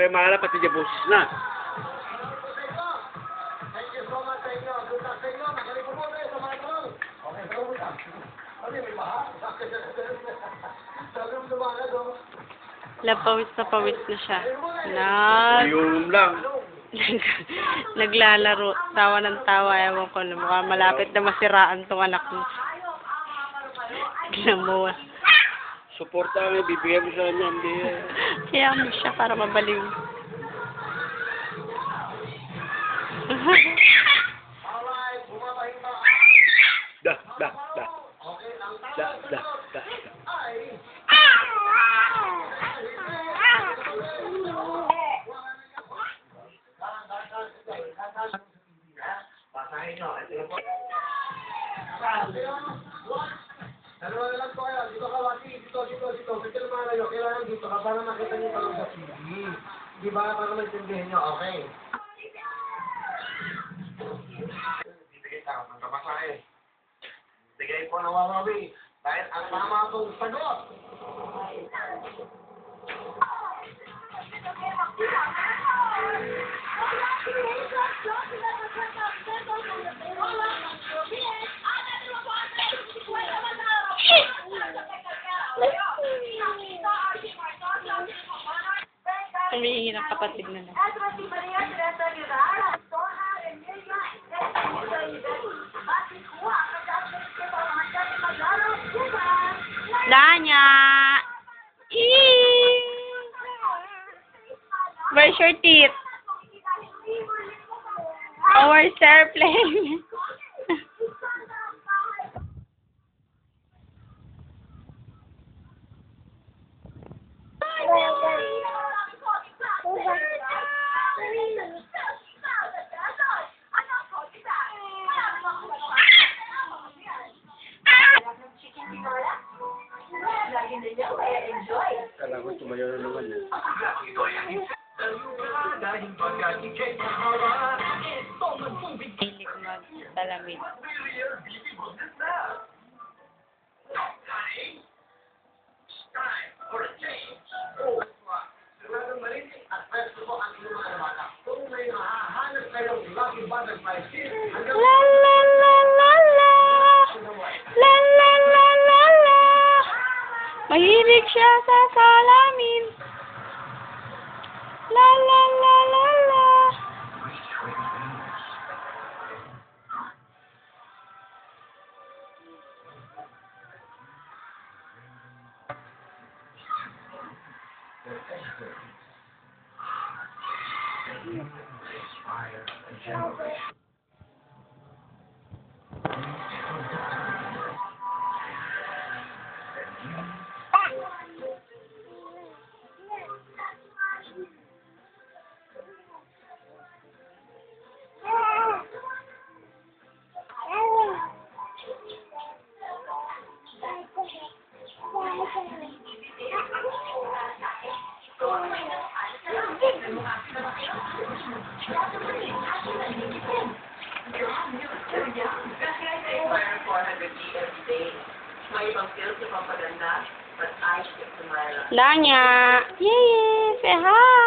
Kaya mahala pati dyan boses na. Pawis na siya. Yung lang. Naglalaro. Tawa ng tawa. Ewan ko na. Mukhang malapit na masiraan tong anak mo. Tignan mo. Suporta kami, bibigyan mo sa kanya. Hindi. Kaya mo siya para mabaliw. Da. Dalawa na lang to kayo. Dito ka, Wati. Dito. Dito naman kayo. Kailangan dito ka para makita niyo pa sa TV. Di ba? Para maintindihan niyo. Okay. Bibigay ka. Magkapasahe. Bigay po ng wawawi. Dahil ang tama kong sagot. Humihingi ng kapatid na lang. Danya! Where's your teeth? Oh, where's the airplane? Kala ko tumayo na naman eh. Hilig magsalamit. La la la la la. La la la la la. Mahilig siya sa salamin. La la la la la. Danya! Yay! Say hi!